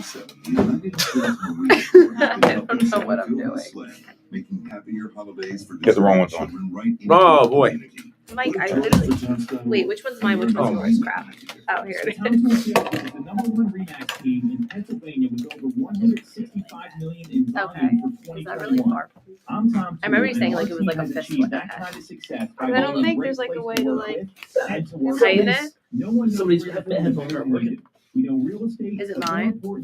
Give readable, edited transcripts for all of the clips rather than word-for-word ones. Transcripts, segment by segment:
I don't know what I'm doing. Making happier holidays for Get the wrong ones on. right Oh, boy. Mike, I literally. Wait, which one's mine? Which one's yours? Crap. Oh, here it is. The number one Remax team in Pennsylvania with over $165 million in volume for 2021. Is that really far? I'm Tom. I remember you saying like it was like a fist width. Okay. I don't think there's like a way to like tighten it. Somebody's headphones aren't working. We know real estate. Is it mine? There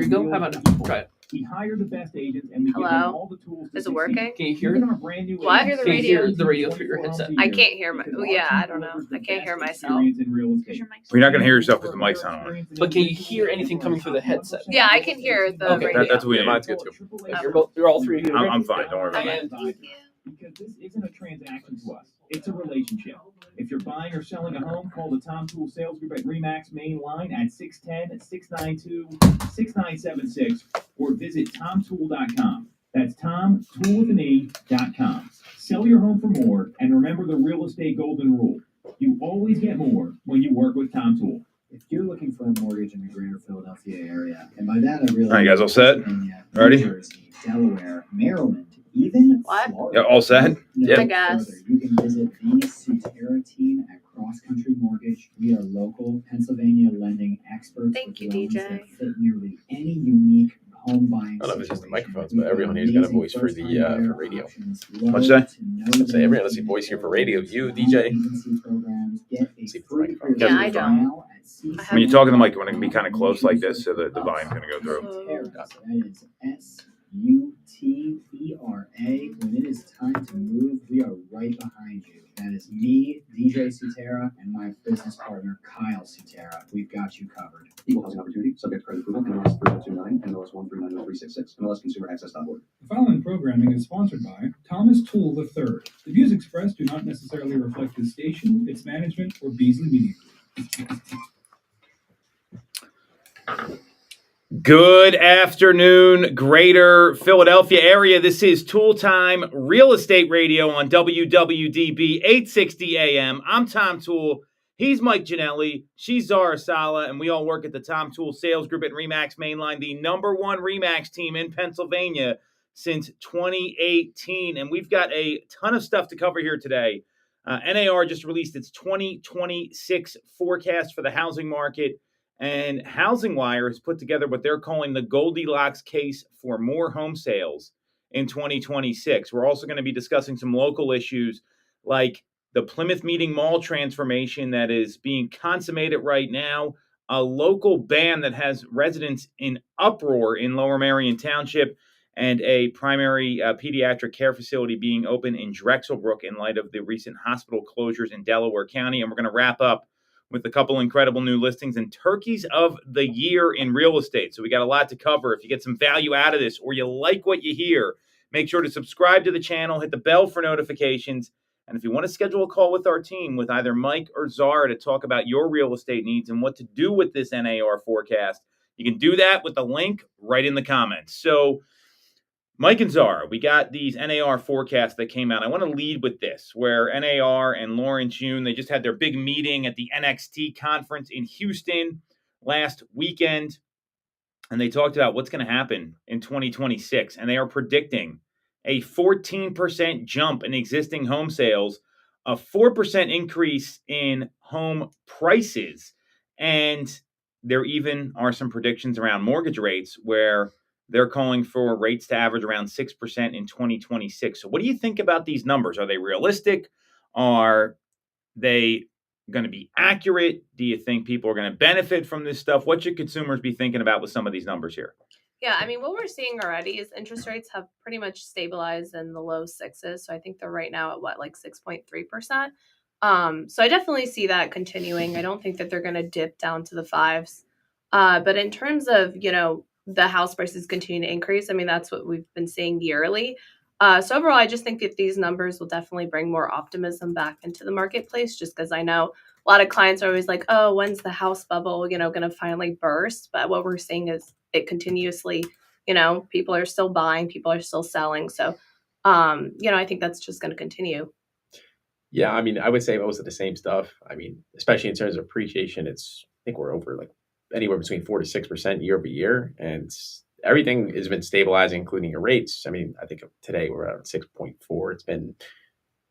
you go. How about try it? We hire the best agents and we give them all the tools to Is it working? Can you hear it? What? Can you hear the radio through your headset? I can't hear my. Oh yeah, I don't know. I can't hear myself. You're not going to hear yourself because the mic's not on. But can you hear anything coming through the headset? Yeah, I can hear the radio. That's what Mine's good too. You're all three of you. I'm fine. Don't worry about Okay. it. Thank you. Because this isn't a transaction to us. It's a relationship. If you're buying or selling a home, call the Tom Toole Sales Group at Remax main line at 610-692-6976 or visit tomtoole.com. That's tomtoole.com. Sell your home for more and remember the real estate golden rule. You always get more when you work with Tom Toole. If you're looking for a mortgage in the greater Philadelphia area, and by that I really All right, guys, all set? Pennsylvania, Ready? New Jersey, Delaware, Maryland, even What? Florida. Yeah, all set? No I guess. further, you can visit the Sutera team at Cross Country Mortgage. We are local Pennsylvania lending experts. Thank you, with loans DJ. that fit nearly any unique home buying I don't know if it's just the situation. microphones, We've but everyone got here's got a amazing voice for the first-time buyer for radio. options, What'd you low say? to no I'd say everyone has a down voice here for payment, radio. You, small DJ. agency programs, get a See if the free microphone- Yeah, I don't. trial at When you talk in the mic, you want to be kind of close like this so that the volume's going to go through. That is Sutera. When it is time to move, we are right behind you. That is me, DJ Sutera, and my business partner, Kyle Sutera. We've got you covered. Equal housing opportunity, subject to credit approval, NMLS 3029, NMLS 1390366, MLSconsumeraccess.org. The following programming is sponsored by Thomas Toole III. The views expressed do not necessarily reflect this station, its management, or Beasley Media Group. Good afternoon, greater Philadelphia area. This is Toole Time Real Estate Radio on WWDB 860 AM. I'm Tom Toole. He's Mike Ginelli. She's Zara Sala, and we all work at the Tom Toole Sales Group at Remax Mainline, the number one Remax team in Pennsylvania since 2018. And we've got a ton of stuff to cover here today. NAR just released its 2026 forecast for the housing market. And Housing Wire has put together what they're calling the Goldilocks case for more home sales in 2026. We're also going to be discussing some local issues like the Plymouth Meeting Mall transformation that is being consummated right now, a local band that has residents in uproar in Lower Merion Township, and a primary pediatric care facility being open in Drexelbrook in light of the recent hospital closures in Delaware County. And we're going to wrap up with a couple incredible new listings and turkeys of the year in real estate. So we got a lot to cover. If you get some value out of this or you like what you hear, make sure to subscribe to the channel, hit the bell for notifications. And if you want to schedule a call with our team, with either Mike or Zara to talk about your real estate needs and what to do with this NAR forecast, you can do that with the link right in the comments. So Mike and Zara, we got these NAR forecasts that came out. I want to lead with this, where NAR and Lawrence Yun, they just had their big meeting at the NXT conference in Houston last weekend, and they talked about what's going to happen in 2026, and they are predicting a 14% jump in existing home sales, a 4% increase in home prices, and there even are some predictions around mortgage rates where they're calling for rates to average around 6% in 2026. So what do you think about these numbers? Are they realistic? Are they going to be accurate? Do you think people are going to benefit from this stuff? What should consumers be thinking about with some of these numbers here? Yeah, I mean, what we're seeing already is interest rates have pretty much stabilized in the low sixes. So I think they're right now at what, like 6.3%. So I definitely see that continuing. I don't think that they're going to dip down to the fives. But in terms of, the house prices continue to increase, I mean, that's what we've been seeing yearly. So overall, I just think that these numbers will definitely bring more optimism back into the marketplace, just because I know a lot of clients are always like, oh, when's the house bubble, going to finally burst? But what we're seeing is it continuously, people are still buying, people are still selling. So, I think that's just going to continue. Yeah, I mean, I would say most of the same stuff. I mean, especially in terms of appreciation, I think we're over like anywhere between 4 to 6% year over year, and everything has been stabilizing, including your rates. I mean, I think today we're at 6.4. It's been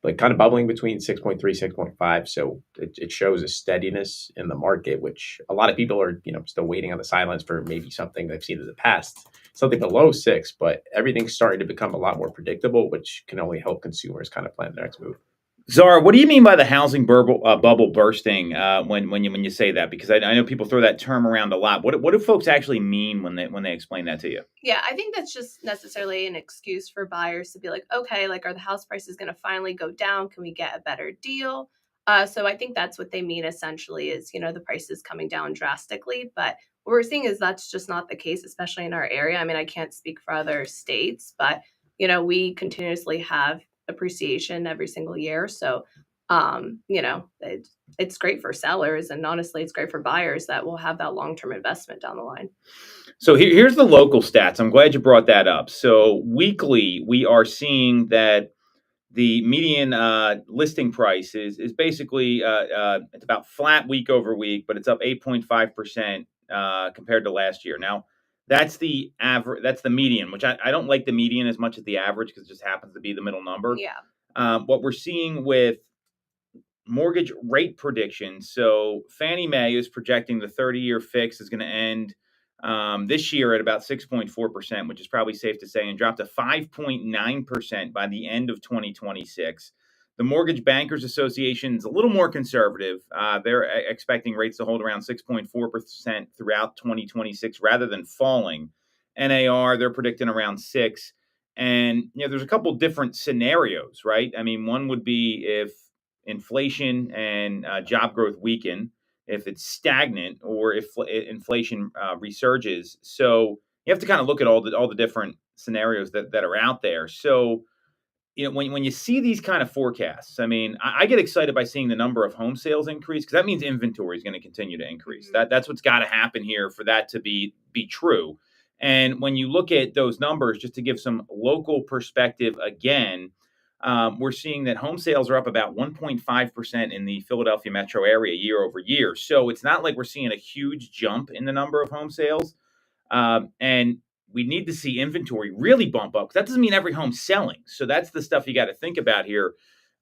like kind of bubbling between 6.3, 6.5. So it shows a steadiness in the market, which a lot of people are, still waiting on the sidelines for maybe something they've seen in the past, something below 6, but everything's starting to become a lot more predictable, which can only help consumers kind of plan their next move. Zara, what do you mean by the housing bubble bursting when you say that? Because I know people throw that term around a lot. What do folks actually mean when they explain that to you? Yeah, I think that's just necessarily an excuse for buyers to be like, okay, like, are the house prices going to finally go down? Can we get a better deal? So I think that's what they mean essentially is, the prices coming down drastically. But what we're seeing is that's just not the case, especially in our area. I mean, I can't speak for other states, but, we continuously have appreciation every single year. So, it's great for sellers. And honestly, it's great for buyers that will have that long-term investment down the line. So here's the local stats. I'm glad you brought that up. So weekly, we are seeing that the median listing price is basically it's about flat week over week, but it's up 8.5% compared to last year. Now, that's the average. That's the median, which I don't like the median as much as the average because it just happens to be the middle number. Yeah. What we're seeing with mortgage rate predictions. So Fannie Mae is projecting the 30-year fix is going to end this year at about 6.4%, which is probably safe to say, and drop to 5.9% by the end of 2026. The Mortgage Bankers Association is a little more conservative. They're expecting rates to hold around 6.4% throughout 2026 rather than falling. NAR, they're predicting around 6. And there's a couple different scenarios, right? I mean, one would be if inflation and job growth weaken, if it's stagnant, or if inflation resurges. So you have to kind of look at all the different scenarios that are out there. So when you see these kind of forecasts, I mean, I get excited by seeing the number of home sales increase because that means inventory is going to continue to increase. Mm-hmm. That's what's got to happen here for that to be true. And when you look at those numbers, just to give some local perspective again, we're seeing that home sales are up about 1.5% in the Philadelphia metro area year over year. So it's not like we're seeing a huge jump in the number of home sales. And we need to see inventory really bump up. That doesn't mean every home's selling. So that's the stuff you got to think about here,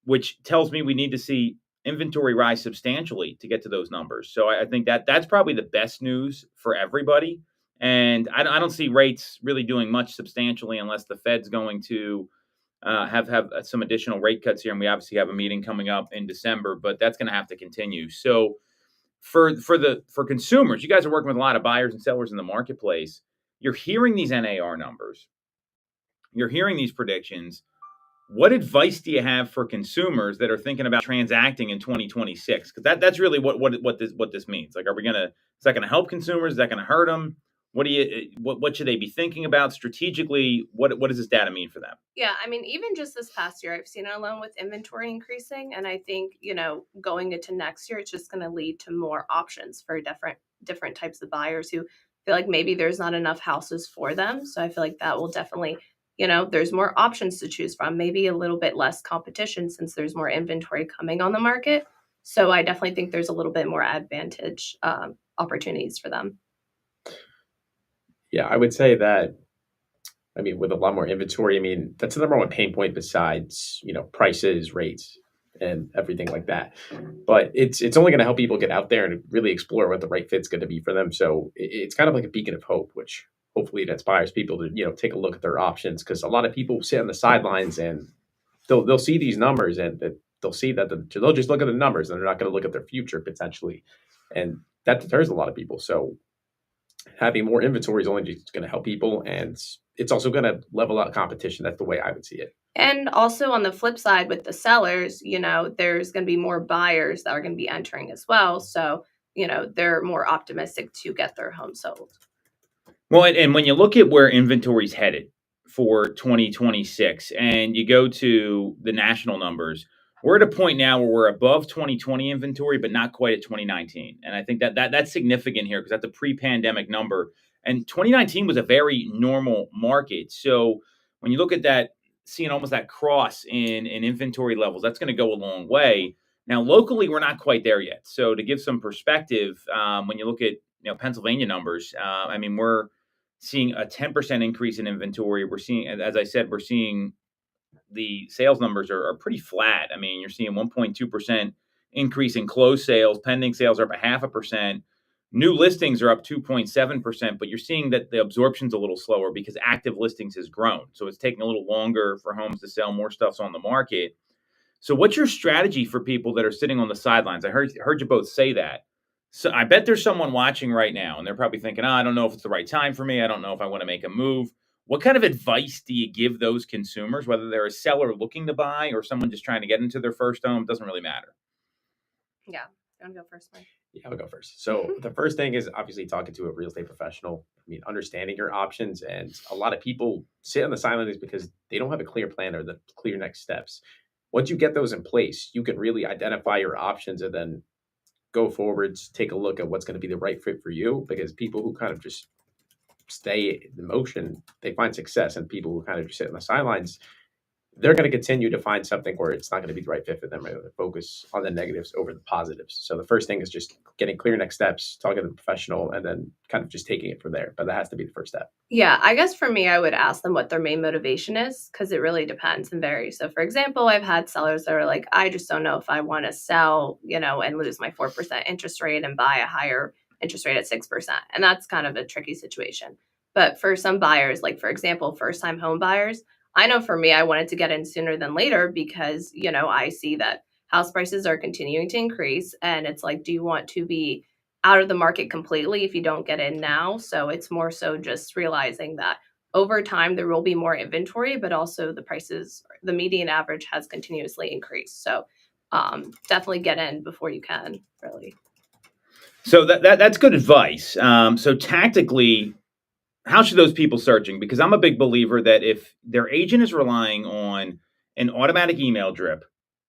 which tells me we need to see inventory rise substantially to get to those numbers. So I think that's probably the best news for everybody. And I don't see rates really doing much substantially unless the Fed's going to have some additional rate cuts here. And we obviously have a meeting coming up in December, but that's going to have to continue. So for consumers, you guys are working with a lot of buyers and sellers in the marketplace. You're hearing these NAR numbers. You're hearing these predictions. What advice do you have for consumers that are thinking about transacting in 2026? Because that's really what this means. Like, is that going to help consumers? Is that going to hurt them? What should they be thinking about strategically? What does this data mean for them? Yeah, I mean, even just this past year, I've seen it alone with inventory increasing, and I think going into next year, it's just going to lead to more options for different types of buyers who feel like maybe there's not enough houses for them. So I feel like that will definitely, there's more options to choose from, maybe a little bit less competition since there's more inventory coming on the market. So I definitely think there's a little bit more advantage opportunities for them. Yeah, I would say that, I mean, with a lot more inventory, I mean, that's the number one pain point besides, prices, rates, and everything like that. But it's only going to help people get out there and really explore what the right fit's going to be for them. So it's kind of like a beacon of hope, which hopefully it inspires people to, take a look at their options. Because a lot of people sit on the sidelines and they'll see these numbers and they'll see that they'll just look at the numbers and they're not going to look at their future potentially. And that deters a lot of people. So having more inventory is only just going to help people, and it's also going to level out competition. That's the way I would see it. And also on the flip side with the sellers, there's going to be more buyers that are going to be entering as well. So, they're more optimistic to get their home sold. Well, and when you look at where inventory's headed for 2026 and you go to the national numbers, we're at a point now where we're above 2020 inventory, but not quite at 2019. And I think that's significant here because that's a pre-pandemic number. And 2019 was a very normal market. So when you look at that, seeing almost that cross in inventory levels, that's going to go a long way. Now, locally, we're not quite there yet. So to give some perspective, when you look at Pennsylvania numbers. I mean, we're seeing a 10% increase in inventory. We're seeing, as I said, we're seeing the sales numbers are pretty flat. I mean, you're seeing 1.2% increase in closed sales. Pending sales are up 0.5%. New listings are up 2.7%, but you're seeing that the absorption's a little slower because active listings has grown. So it's taking a little longer for homes to sell. More stuff's on the market. So what's your strategy for people that are sitting on the sidelines? I heard you both say that. So I bet there's someone watching right now, and they're probably thinking, I don't know if it's the right time for me. I don't know if I want to make a move. What kind of advice do you give those consumers, whether they're a seller looking to buy or someone just trying to get into their first home? Doesn't really matter. Yeah. You want to go first, Mike? Yeah, I'll go first. So the first thing is obviously talking to a real estate professional. I mean, understanding your options. And a lot of people sit on the sidelines because they don't have a clear plan or the clear next steps. Once you get those in place, you can really identify your options and then go forwards, take a look at what's going to be the right fit for you. Because people who kind of just stay in motion, they find success. And people who kind of just sit on the sidelines, they're going to continue to find something where it's not going to be the right fit for them. Right? They focus on the negatives over the positives. So the first thing is just getting clear next steps, talking to the professional, and then kind of just taking it from there. But that has to be the first step. Yeah, I guess for me, I would ask them what their main motivation is because it really depends and varies. So, for example, I've had sellers that are like, I just don't know if I want to sell, and lose my 4% interest rate and buy a higher interest rate at 6%. And that's kind of a tricky situation. But for some buyers, like, for example, first time home buyers, I know for me, I wanted to get in sooner than later because, I see that house prices are continuing to increase. And it's like, do you want to be out of the market completely if you don't get in now? So it's more so just realizing that over time there will be more inventory, but also the prices, the median average has continuously increased. So definitely get in before you can, really. So that's good advice. So tactically, how should those people searching? Because I'm a big believer that if their agent is relying on an automatic email drip,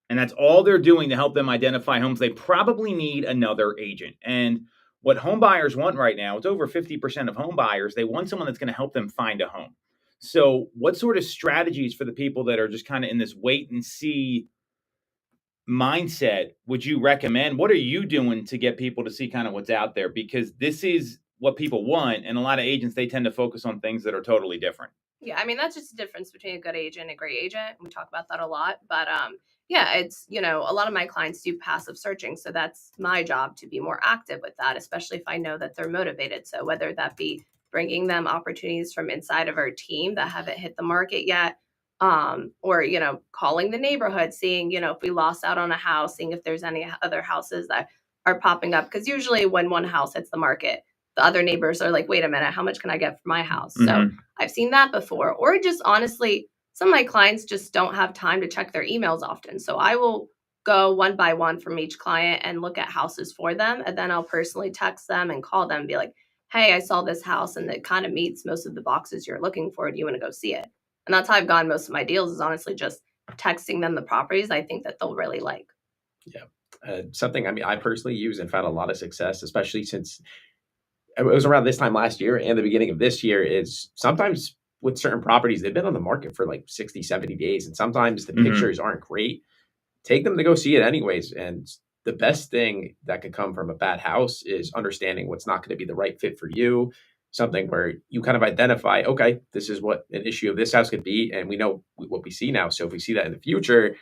and that's all they're doing to help them identify homes, they probably need another agent. And what home buyers want right now, it's over 50% of home buyers, they want someone that's going to help them find a home. So what sort of strategies for the people that are just kind of in this wait and see mindset would you recommend? What are you doing to get people to see kind of what's out there? Because this is what people want. And a lot of agents, they tend to focus on things that are totally different. Yeah, I mean, that's just the difference between a good agent and a great agent. We talk about that a lot. But yeah, it's, a lot of my clients do passive searching. So that's my job to be more active with that, especially if I know that they're motivated. So whether that be bringing them opportunities from inside of our team that haven't hit the market yet, or, calling the neighborhood, seeing, if we lost out on a house, seeing if there's any other houses that are popping up. Because usually when one house hits the market, the other neighbors are like, wait a minute, how much can I get for my house? So I've seen that before. Or just honestly, some of my clients just don't have time to check their emails often. So I will go one by one from each client and look at houses for them. And then I'll personally text them and call them and be like, hey, I saw this house and it kind of meets most of the boxes you're looking for. Do you want to go see it? And that's how I've gotten most of my deals, is honestly just texting them the properties I think that they'll really like. Yeah. Something, I personally use and found a lot of success, especially since it was around this time last year and the beginning of this year, is sometimes with certain properties, they've been on the market for like 60, 70 days. And sometimes the pictures aren't great. Take them to go see it anyways. And the best thing that could come from a bad house is understanding what's not going to be the right fit for you. Something where you kind of identify, okay, this is what an issue of this house could be. And we know what we see now. So if we see that in the future,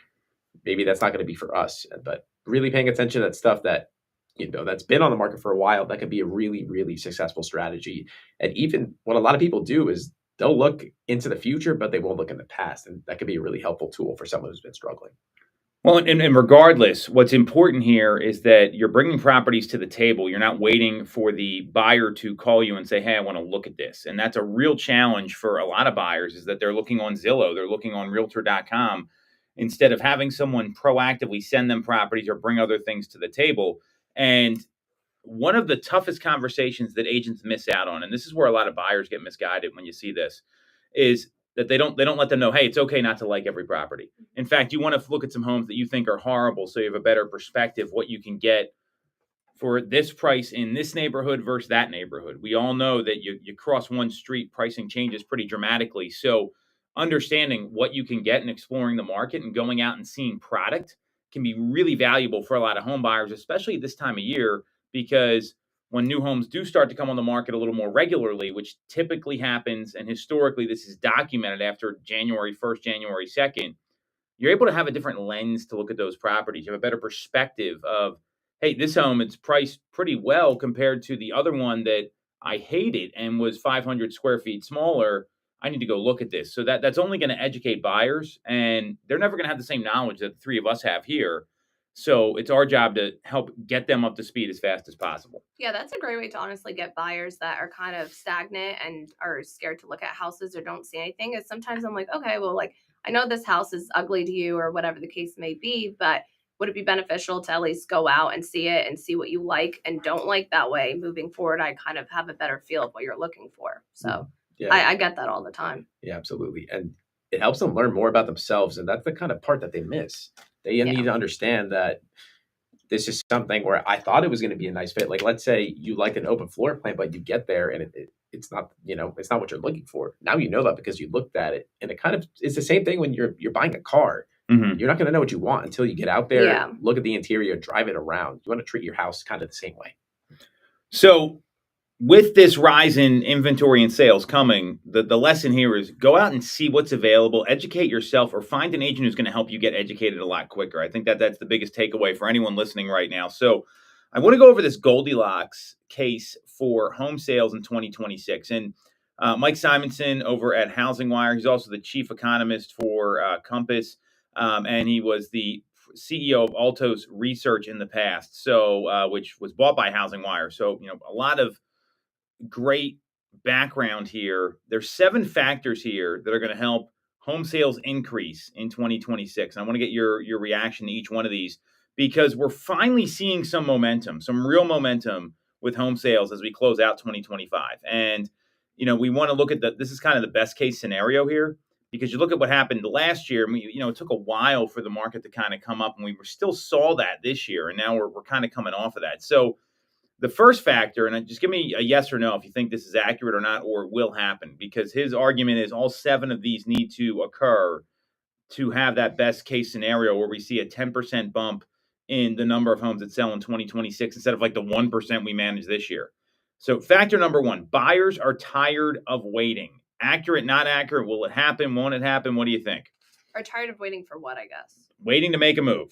maybe that's not going to be for us. But really paying attention to that stuff that, that's been on the market for a while, that could be a really, really successful strategy. And even what a lot of people do is they'll look into the future, but they won't look in the past. And that could be a really helpful tool for someone who's been struggling. Well, and regardless, what's important here is that you're bringing properties to the table. You're not waiting for the buyer to call you and say, hey, I want to look at this. And that's a real challenge for a lot of buyers, is that they're looking on Zillow, they're looking on Realtor.com, instead of having someone proactively send them properties or bring other things to the table. And one of the toughest conversations that agents miss out on, and this is where a lot of buyers get misguided when you see this, is that they don't let them know, hey, it's okay not to like every property. In fact, you want to look at some homes that you think are horrible so you have a better perspective what you can get for this price in this neighborhood versus that neighborhood. We all know that you cross one street, pricing changes pretty dramatically. So understanding what you can get and exploring the market and going out and seeing product can be really valuable for a lot of home buyers, especially this time of year, because when new homes do start to come on the market a little more regularly, which typically happens, and historically this is documented after January 1st, January 2nd, you're able to have a different lens to look at those properties. You have a better perspective of, hey, this home, it's priced pretty well compared to the other one that I hated and was 500 square feet smaller. I need to go look at this. So that's only going to educate buyers, and they're never going to have the same knowledge that the three of us have here. So it's our job to help get them up to speed as fast as possible. Yeah, that's a great way to honestly get buyers that are kind of stagnant and are scared to look at houses or don't see anything. Is sometimes I'm like, okay, well, like I know this house is ugly to you or whatever the case may be, but would it be beneficial to at least go out and see it and see what you like and don't like? That way, moving forward, I kind of have a better feel of what you're looking for. So Yeah, I get that all the time. yeah, absolutely. And it helps them learn more about themselves. And that's the kind of part that they miss. They need to understand that this is something where I thought it was going to be a nice fit. Like, let's say you like an open floor plan, but you get there and it's not, it's not what you're looking for. Now you know that because you looked at it, and it kind of it's the same thing when you're buying a car. Mm-hmm. You're not going to know what you want until you get out there, Yeah. look at the interior, drive it around. You want to treat your house kind of the same way. So with this rise in inventory and sales coming, the lesson here is go out and see what's available, educate yourself, or find an agent who's going to help you get educated a lot quicker. I think that's the biggest takeaway for anyone listening right now. So I want to go over this Goldilocks case for home sales in 2026. And Mike Simonson over at Housing Wire, he's also the chief economist for Compass, and he was the CEO of Altos Research in the past, so which was bought by Housing Wire. So, a lot of great background here. There's 7 factors here that are going to help home sales increase in 2026. And I want to get your reaction to each one of these because we're finally seeing some momentum, some real momentum with home sales as we close out 2025. And, we want to look at this is kind of the best case scenario here because you look at what happened last year. And it took a while for the market to kind of come up, and we still saw that this year. And now we're kind of coming off of that. So the first factor, and just give me a yes or no if you think this is accurate or not, or it will happen, because his argument is all 7 of these need to occur to have that best case scenario where we see a 10% bump in the number of homes that sell in 2026 instead of like the 1% we managed this year. So factor number 1, buyers are tired of waiting. Accurate, not accurate? Will it happen? Won't it happen? What do you think? Are tired of waiting for what, I guess? Waiting to make a move.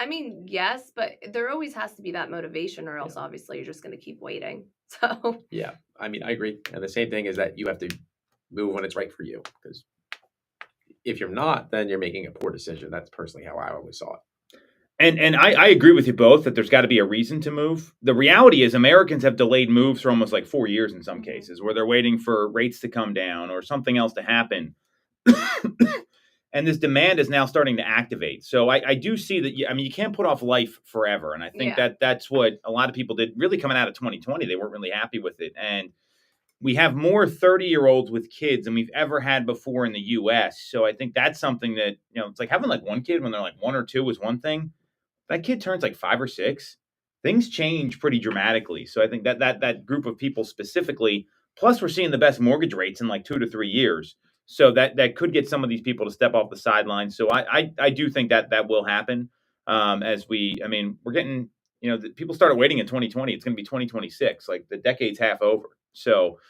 I mean, yes, but there always has to be that motivation, or else obviously you're just going to keep waiting. So Yeah, I mean, I agree. And the same thing is that you have to move when it's right for you, because if you're not, then you're making a poor decision. That's personally how I always saw it. And I agree with you both that there's got to be a reason to move. The reality is Americans have delayed moves for almost like 4 years in some cases, where they're waiting for rates to come down or something else to happen. And this demand is now starting to activate. So I do see that, you can't put off life forever. And I think that's what a lot of people did really coming out of 2020. They weren't really happy with it. And we have more 30-year-olds with kids than we've ever had before in the U.S. So I think that's something that, it's like having like one kid when they're like 1 or 2 is one thing. That kid turns like 5 or 6. Things change pretty dramatically. So I think that group of people specifically, plus we're seeing the best mortgage rates in like 2 to 3 years. So that could get some of these people to step off the sidelines. So I do think that will happen we're getting, people started waiting in 2020. It's going to be 2026. Like the decade's half over. So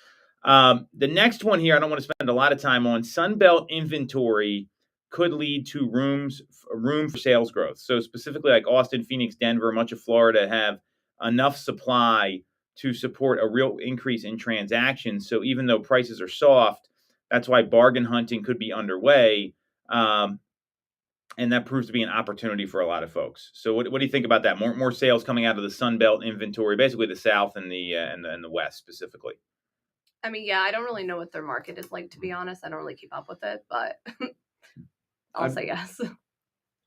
the next one here, I don't want to spend a lot of time on. Sunbelt inventory could lead to room for sales growth. So specifically like Austin, Phoenix, Denver, much of Florida have enough supply to support a real increase in transactions. So even though prices are soft, that's why bargain hunting could be underway. And that proves to be an opportunity for a lot of folks. So what do you think about that? More sales coming out of the Sunbelt inventory, basically the South and the West specifically. I mean, yeah, I don't really know what their market is like, to be honest. I don't really keep up with it, but I'll say yes.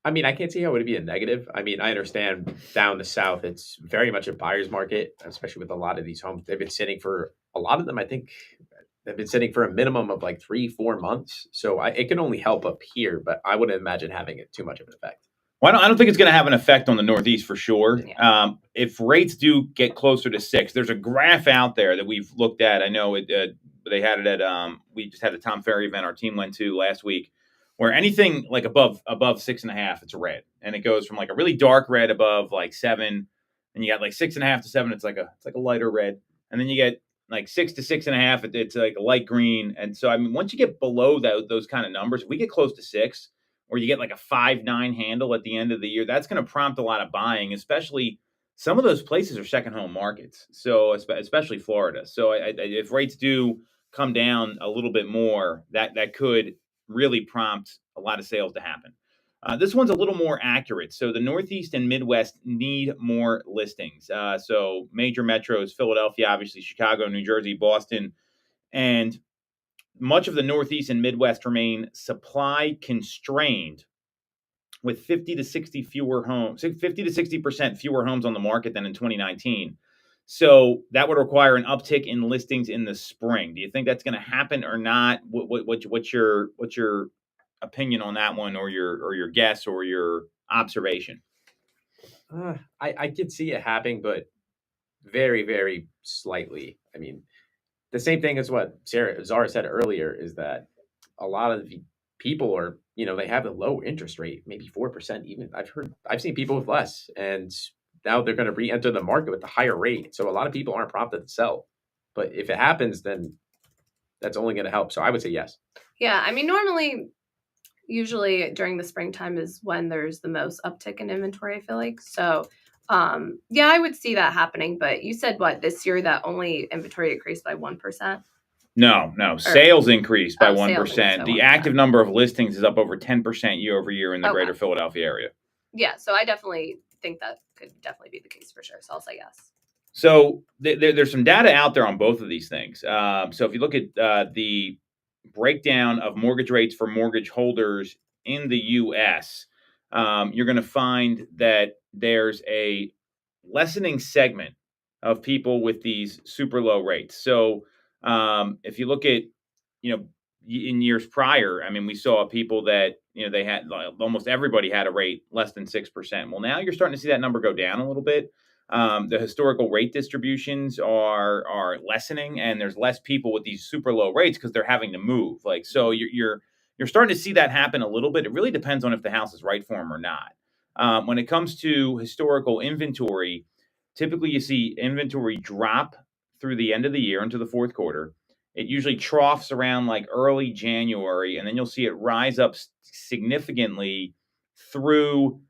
I mean, I can't see how it would be a negative. I mean, I understand down the South, it's very much a buyer's market, especially with a lot of these homes. They've been sitting for a lot of them. I think they've been sitting for a minimum of like 3-4 months. So it can only help up here, but I wouldn't imagine having it too much of an effect. Well, I don't think it's going to have an effect on the Northeast for sure. Yeah. If rates do get closer to 6, there's a graph out there that we've looked at. I know they had it at we just had a Tom Ferry event our team went to last week, where anything like above 6.5, it's a red, and it goes from like a really dark red above like 7, and you got like 6.5 to 7, it's like a lighter red, and then you get like 6 to 6.5, it's like a light green. And so I mean, once you get below those kind of numbers, if we get close to 6, or you get like a 5.9 handle at the end of the year, that's going to prompt a lot of buying, especially some of those places are second home markets. So especially Florida. So if rates do come down a little bit more, that could really prompt a lot of sales to happen. This one's a little more accurate. So the Northeast and Midwest need more listings. So major metros, Philadelphia, obviously Chicago, New Jersey, Boston, and much of the Northeast and Midwest remain supply constrained, with 50 to 60% fewer homes on the market than in 2019. So that would require an uptick in listings in the spring. Do you think that's going to happen or not? What's your opinion on that one, or your guess, or your observation? I could see it happening, but very, very slightly. I mean, the same thing as what Zara said earlier is that a lot of the people are, they have a low interest rate, maybe 4%. Even I've seen people with less, and now they're going to re-enter the market with a higher rate. So a lot of people aren't prompted to sell. But if it happens, then that's only going to help. So I would say yes. Yeah, I mean, usually during the springtime is when there's the most uptick in inventory, I feel like. So, yeah, I would see that happening. But you said what, this year that only inventory increased by 1%? No, sales increased by 1%. The 1%. active number of listings is up over 10% year over year in the Okay. greater Philadelphia area. Yeah, so I definitely think that could definitely be the case for sure. So I'll say yes. So there's some data out there on both of these things. So if you look at the breakdown of mortgage rates for mortgage holders in the U.S., you're going to find that there's a lessening segment of people with these super low rates. So if you look at, in years prior, I mean, we saw people that, they had almost everybody had a rate less than 6%. Well, now you're starting to see that number go down a little bit. The historical rate distributions are lessening, and there's less people with these super low rates because they're having to move. Like, so you're starting to see that happen a little bit. It really depends on if the house is right for them or not. When it comes to historical inventory, typically you see inventory drop through the end of the year into the fourth quarter. It usually troughs around like early January, and then you'll see it rise up significantly through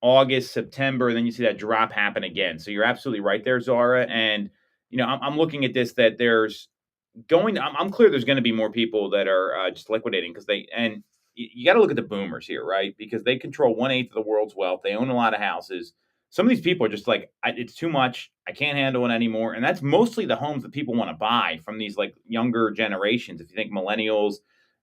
August, September, and then you see that drop happen again. So you're absolutely right there, Zara. And I'm looking at this, that I'm clear there's going to be more people that are just liquidating, because you got to look at the boomers here, right? Because they control 1/8 of the world's wealth. They own a lot of houses. Some of these people are just like, it's too much. I can't handle it anymore. And that's mostly the homes that people want to buy from these like younger generations. If you think millennials,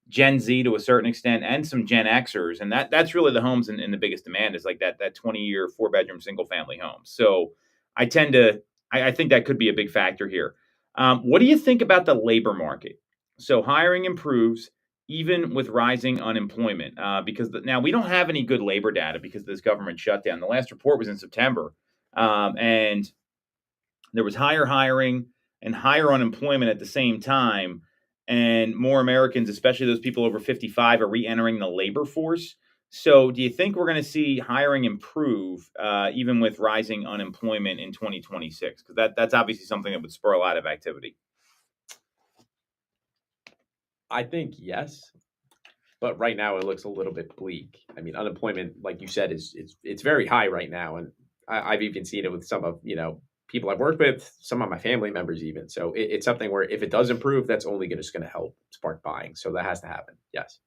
Gen Z to a certain extent, and some Gen Xers, and that's really the homes in the biggest demand, is like that 20-year 4-bedroom single family home. So I think that could be a big factor here. What do you think about the labor market? So hiring improves even with rising unemployment, because now we don't have any good labor data because of this government shutdown. The last report was in September, and there was higher hiring and higher unemployment at the same time, and more Americans, especially those people over 55, are re-entering the labor force. So do you think we're going to see hiring improve even with rising unemployment in 2026? Because that's obviously something that would spur a lot of activity. I think yes, but right now it looks a little bit bleak. I mean, unemployment, like you said, it's very high right now, and I've even seen it with some of people I've worked with, some of my family members even. So it's something where if it does improve, that's only just going to help spark buying. So that has to happen. Yes.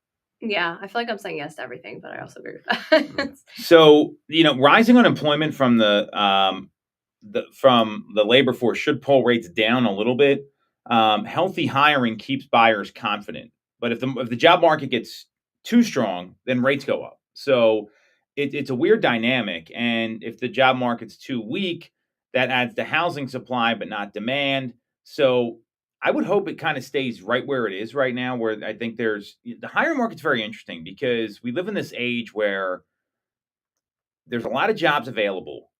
Yeah, I feel like I'm saying yes to everything, but I also agree with that. So rising unemployment from the labor force should pull rates down a little bit. Healthy hiring keeps buyers confident, but if the job market gets too strong, then rates go up. So it's a weird dynamic, and if the job market's too weak, that adds to housing supply but not demand. So I would hope it kind of stays right where it is right now, where I think the hiring market's very interesting, because we live in this age where there's a lot of jobs available,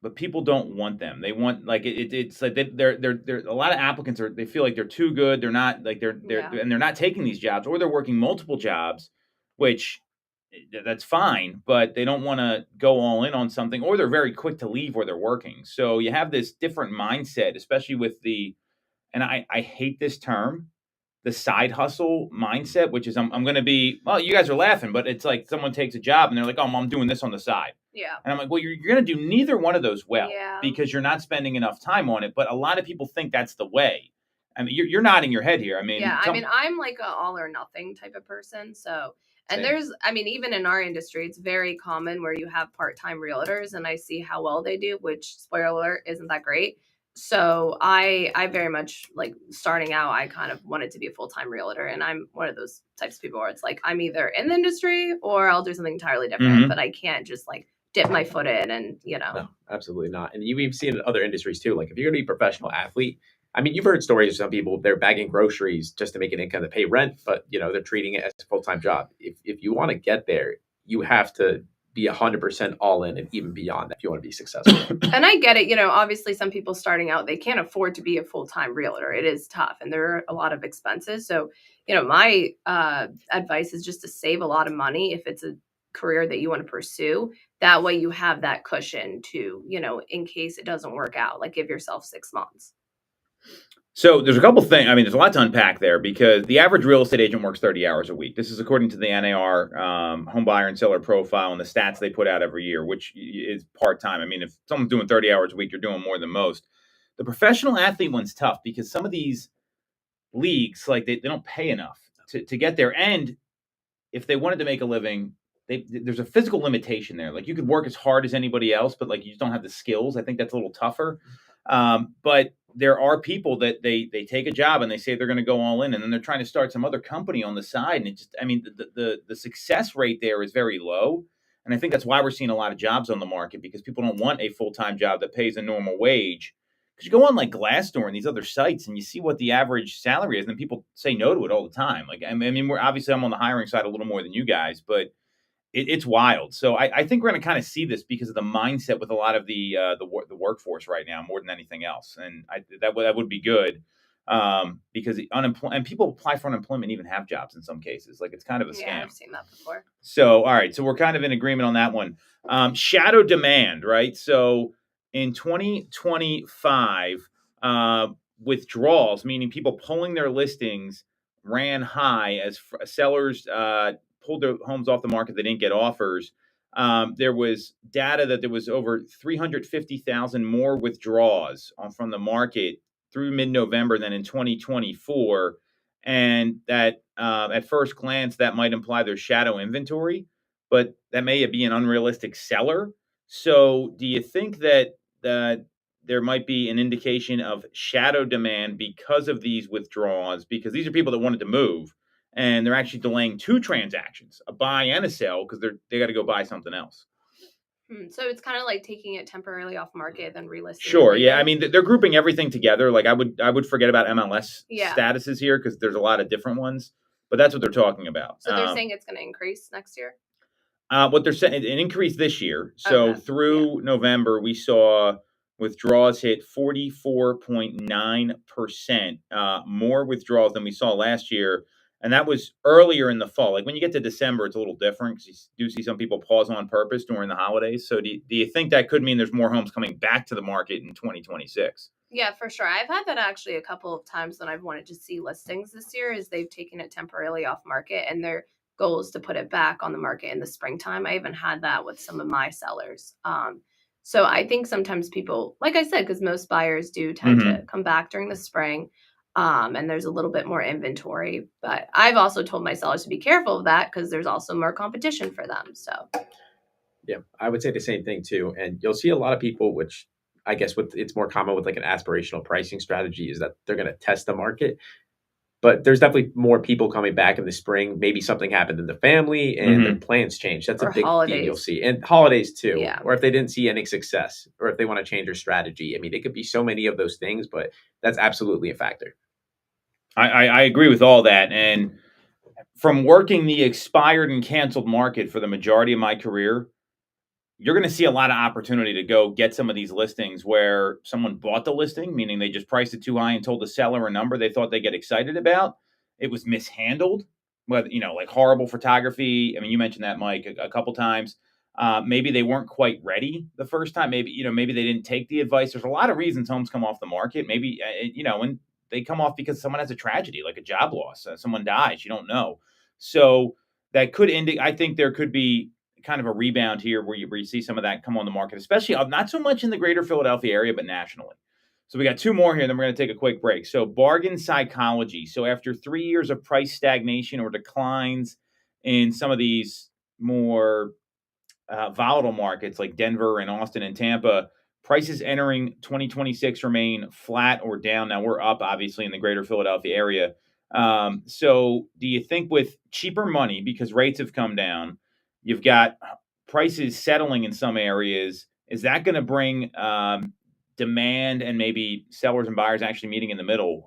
but people don't want them. They want like it's like they're a lot of applicants they feel like they're too good. They're not like and they're not taking these jobs, or they're working multiple jobs, which that's fine, but they don't want to go all in on something, or they're very quick to leave where they're working. So you have this different mindset, especially with and I hate this term, the side hustle mindset, which is I'm going to be, well, you guys are laughing, but it's like someone takes a job and they're like, oh, I'm doing this on the side. Yeah. And I'm like, well, you're going to do neither one of those well Yeah. because you're not spending enough time on it. But a lot of people think that's the way. I mean, you're nodding your head here. I mean, yeah, I mean, I'm like a all or nothing type of person. So, and Same. I mean, even in our industry, it's very common where you have part-time realtors and I see how well they do, which spoiler alert, isn't that great. So I very much like starting out, I kind of wanted to be a full-time realtor. And I'm one of those types of people where it's like, I'm either in the industry or I'll do something entirely different, Mhm. but I can't just like dip my foot in and, No, absolutely not. And you've seen it in other industries too. Like if you're going to be a professional athlete, I mean, you've heard stories of some people, they're bagging groceries just to make an income to pay rent, but they're treating it as a full-time job. If you want to get there, you have to be 100% all in and even beyond that if you want to be successful. And I get it, obviously some people starting out, they can't afford to be a full-time realtor. It is tough and there are a lot of expenses. So, my advice is just to save a lot of money if it's a career that you want to pursue. That way you have that cushion to, in case it doesn't work out, like give yourself 6 months. So there's a couple things. I mean, there's a lot to unpack there because the average real estate agent works 30 hours a week. This is according to the NAR home buyer and seller profile and the stats they put out every year, which is part-time. I mean, if someone's doing 30 hours a week, you're doing more than most. The professional athlete one's tough because some of these leagues, like they don't pay enough to get there. And if they wanted to make a living, there's a physical limitation there. Like you could work as hard as anybody else, but like you just don't have the skills. I think that's a little tougher. But there are people that they take a job and they say they're going to go all in, and then they're trying to start some other company on the side. And it just, I mean, the success rate there is very low. And I think that's why we're seeing a lot of jobs on the market because people don't want a full-time job that pays a normal wage. Because you go on like Glassdoor and these other sites and you see what the average salary is, and then people say no to it all the time. Like, I mean, I'm on the hiring side a little more than you guys, but it's wild. So I think we're going to kind of see this because of the mindset with a lot of the workforce right now, more than anything else, and that would be good because and people apply for unemployment, and even have jobs in some cases. Like it's kind of a scam. Yeah, I've seen that before. So all right, so we're kind of in agreement on that one. Shadow demand, right? So in 2025, withdrawals, meaning people pulling their listings, ran high as sellers pulled their homes off the market. They didn't get offers. There was data that there was over 350,000 more withdrawals from the market through mid-November than in 2024. And that at first glance, that might imply there's shadow inventory, but that may be an unrealistic seller. So do you think that there might be an indication of shadow demand because of these withdrawals? Because these are people that wanted to move, and they're actually delaying 2 transactions, a buy and a sell, because they got to go buy something else. So it's kind of like taking it temporarily off market, then relisting. Sure, yeah. I mean, they're grouping everything together. Like I would forget about MLS statuses here because there's a lot of different ones, but that's what they're talking about. So they're saying it's going to increase next year? What they're saying, an increase this year. So through November, we saw withdrawals hit 44.9% more withdrawals than we saw last year. And that was earlier in the fall. Like when you get to December, it's a little different because you do see some people pause on purpose during the holidays. So do you think that could mean there's more homes coming back to the market in 2026? Yeah, for sure. I've had that actually a couple of times when I've wanted to see listings this year is they've taken it temporarily off market and their goal is to put it back on the market in the springtime. I even had that with some of my sellers. So I think sometimes people, like I said, because most buyers do tend to come back during the spring. And there's a little bit more inventory, but I've also told my sellers to be careful of that because there's also more competition for them. So, yeah, I would say the same thing too. And you'll see a lot of people, which I guess it's more common with like an aspirational pricing strategy, is that they're going to test the market. But there's definitely more people coming back in the spring. Maybe something happened in the family and their plans changed. That's a big thing you'll see. And holidays too. Yeah. Or if they didn't see any success or if they want to change their strategy. I mean, it could be so many of those things, but that's absolutely a factor. I agree with all that. And from working the expired and canceled market for the majority of my career, you're going to see a lot of opportunity to go get some of these listings where someone bought the listing, meaning they just priced it too high and told the seller a number they thought they get excited about. It was mishandled, whether, like horrible photography. I mean, you mentioned that, Mike, a couple times. Maybe they weren't quite ready the first time. Maybe they didn't take the advice. There's a lot of reasons homes come off the market. Maybe, and they come off because someone has a tragedy, like a job loss. Someone dies. You don't know. So that could indicate, I think there could be kind of a rebound here where you see some of that come on the market, especially not so much in the greater Philadelphia area, but nationally. So we got two more here, then we're going to take a quick break. So bargain psychology. So after 3 years of price stagnation or declines in some of these more volatile markets like Denver and Austin and Tampa, prices entering 2026 remain flat or down. Now we're up, obviously, in the greater Philadelphia area. So do you think with cheaper money, because rates have come down, you've got prices settling in some areas, is that going to bring demand and maybe sellers and buyers actually meeting in the middle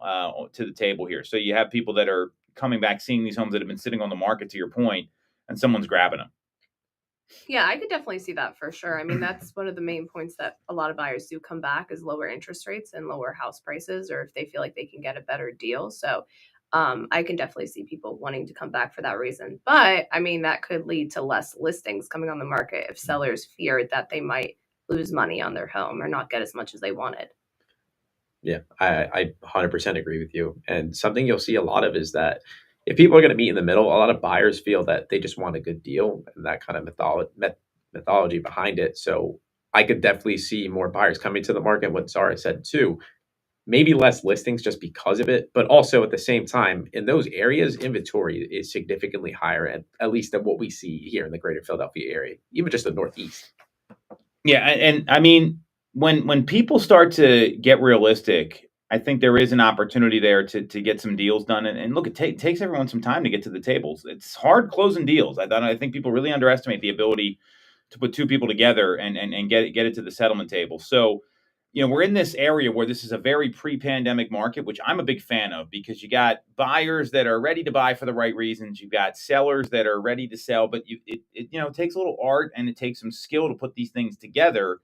to the table here? So you have people that are coming back, seeing these homes that have been sitting on the market, to your point, and someone's grabbing them. Yeah, I could definitely see that for sure. I mean, that's one of the main points that a lot of buyers do come back is lower interest rates and lower house prices, or if they feel like they can get a better deal. So I can definitely see people wanting to come back for that reason. But I mean, that could lead to less listings coming on the market if sellers feared that they might lose money on their home or not get as much as they wanted. Yeah, I 100% agree with you. And something you'll see a lot of is that if people are going to meet in the middle, a lot of buyers feel that they just want a good deal and that kind of mythology behind it. So I could definitely see more buyers coming to the market. What Zara said too, maybe less listings just because of it, but also at the same time, in those areas, inventory is significantly higher, at least than what we see here in the greater Philadelphia area, even just the Northeast. Yeah, and I mean, when people start to get realistic, I think there is an opportunity there to get some deals done. And look, it takes everyone some time to get to the tables. It's hard closing deals. I think people really underestimate the ability to put two people together and get it to the settlement table. So, we're in this area where this is a very pre-pandemic market, which I'm a big fan of, because you got buyers that are ready to buy for the right reasons. You've got sellers that are ready to sell, but it takes a little art and it takes some skill to put these things together.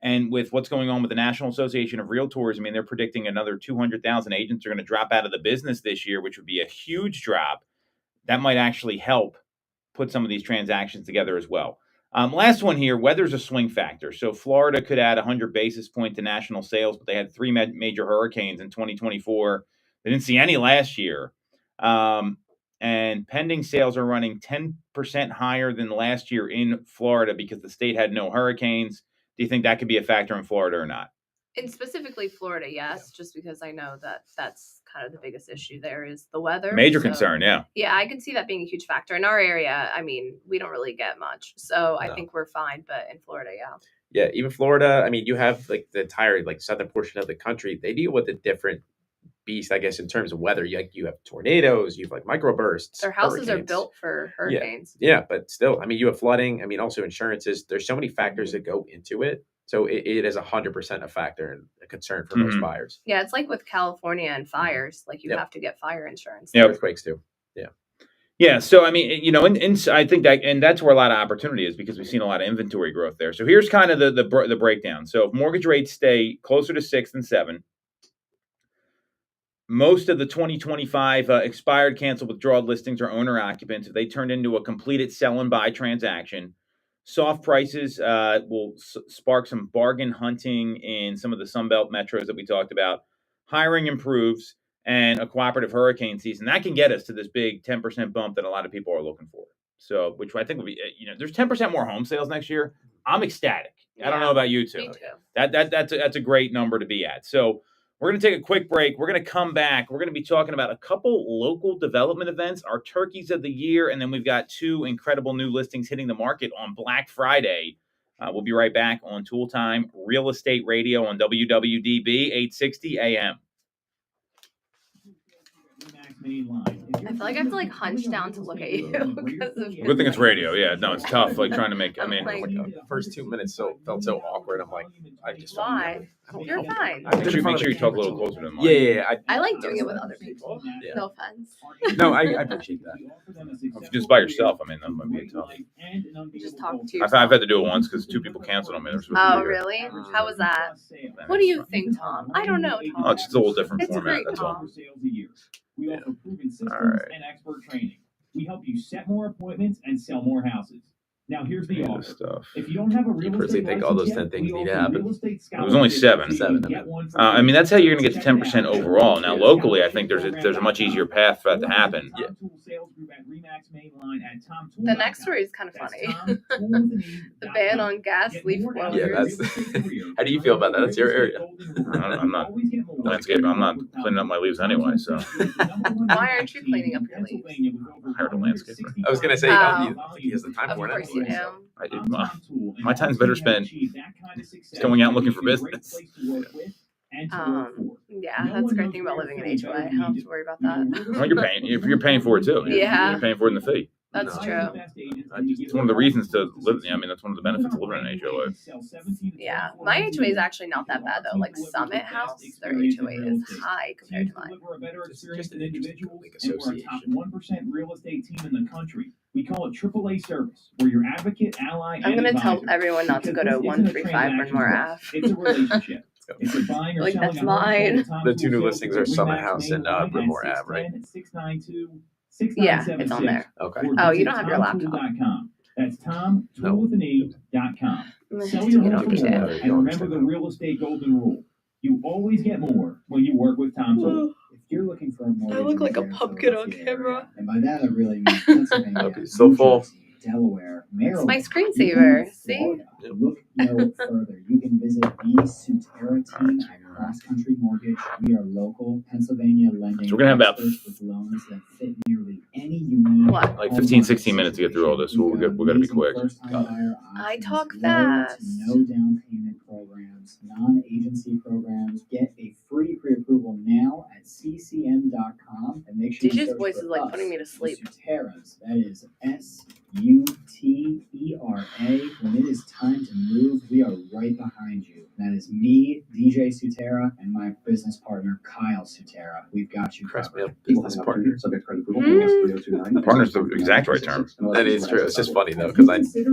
And with what's going on with the National Association of Realtors, I mean, they're predicting another 200,000 agents are going to drop out of the business this year, which would be a huge drop. That might actually help put some of these transactions together as well. Last one here, weather's a swing factor. So Florida could add 100 basis points to national sales, but they had three major hurricanes in 2024. They didn't see any last year. And pending sales are running 10% higher than last year in Florida because the state had no hurricanes. Do you think that could be a factor in Florida or not? And specifically Florida, yes, just because I know that that's kind of the biggest issue there is the weather. Major concern, yeah. Yeah, I can see that being a huge factor. In our area, I mean, we don't really get much. So I think we're fine, but in Florida, yeah. Yeah, even Florida, I mean, you have like the entire southern portion of the country. They deal with a different beast, I guess, in terms of weather. You have tornadoes, you have microbursts. Their houses are built for hurricanes. Yeah, but still, I mean, you have flooding. I mean, also insurances. There's so many factors that go into it. So it is 100% a factor and a concern for most buyers. Yeah, it's like with California and fires. Like you have to get fire insurance. Yeah, earthquakes too. Yeah. Yeah. So I mean, and I think that, and that's where a lot of opportunity is because we've seen a lot of inventory growth there. So here's kind of the breakdown. So if mortgage rates stay closer to 6 than 7, most of the 2025 expired, canceled, withdrawal listings are owner occupants. If they turned into a completed sell and buy transaction, soft prices will spark some bargain hunting in some of the Sunbelt metros that we talked about. Hiring improves, and a cooperative hurricane season that can get us to this big 10% bump that a lot of people are looking for. So, which I think will be, there's 10% more home sales next year. I'm ecstatic. Yeah, I don't know about you two. Me too. That's a great number to be at. So we're going to take a quick break. We're going to come back. We're going to be talking about a couple local development events, our turkeys of the year, and then we've got 2 incredible new listings hitting the market on Black Friday. We'll be right back on Toole Time Real Estate Radio on WWDB 860 AM. I feel like I have to hunch down to look at you. Good thing it's radio. Yeah, no, it's tough. Trying to make. The first 2 minutes felt so awkward. I'm like, I just why? You're fine. Make sure you talk a little closer to the mic. Yeah. I like doing it with other people. Yeah. No offense. No, I appreciate that. If you're just by yourself, I mean, that might be tough. Just talk to I've yourself. had to do it once because 2 people canceled on me. They're supposed to Oh, be here. really? How was that? What do you think, Tom? I don't know, Tom. Oh, it's just a little different It's format. great, That's all. Tom. We offer proven systems All right. and expert training. We help you set more appointments and sell more houses. Now here's the Yeah, offer. this stuff. If you don't have a real You personally estate think all those license 10 things yet, need we to offer happen? real estate It was only scholarships, 7. so you can 7, get one for I free. mean, that's how you're going to get Check the it 10% out. overall. Now, locally, I think there's a much easier path for that to happen. Yeah. The next story is kind of funny. The ban on gas leaf blowers. Yeah, that's. How do you feel about that? That's your area. I'm not landscaping. I'm not cleaning up my leaves anyway, so. Why aren't you cleaning up your leaves? I hired a landscaper. I was gonna say, he has the time Of for it. course you do. My time's better spent going out and looking for business. Yeah, that's a great thing about living in HOA. I don't have to worry about that. Well, you're paying for it too. Yeah. You're paying for it in the fee. That's true. It's one of the reasons to live. I mean, that's one of the benefits of living in an HOA. Yeah, my HOA is actually not that bad though. Like Summit House, their HOA is high compared to mine. Just an interesting like, And we're a top association. 1% real estate team in the country. We call it AAA service. We're your advocate, ally, I'm and gonna tell advisor. everyone not to go to Because this isn't a 135 Brynmore transaction Ave. It's a relationship. If you're buying or Like, selling that's a home, mine. call The 2 new Tom listings Toole are Summit Remax House and main line at Brynmore Ave, right? 610-692-6976. Yeah, it's on there. Okay. Or Oh, you visit don't have your laptop. TomToole.com. That's Tom, No. Toole with an E.com. I'm gonna Sell have to your get home on for eBay. more, and remember the real estate golden rule. You always get more when you work with Tom Toole. If you're looking for a mortgage, I look like a in the pumpkin on Philadelphia camera. area, and by that I really mean Pennsylvania, Okay, so New full. Jersey, Delaware, Maryland. my screensaver. even See? Florida. Look no further. You can visit the Sutera team at Cross Country Mortgage. We are local Pennsylvania lending So we're gonna have about experts with loans that fit nearly any unique. What? Like 15, 16 minutes to get through all this. So we got to be quick. I talk Low fast. to no down payment programs, non-agency programs. Get a free pre-approval now at ccm.com and make sure DJ's search voice for is like us, putting me to the sleep. Suteras. That is Sutera. When it is time to move, we are right behind you. That is me, DJ Sutera, and my business partner, Kyle Sutera. We've got you Crest me covered. up business partner. Subject to credit approval. Mm. NMLS 3029. Partner's the exact right term. That is true. It's just funny though, because we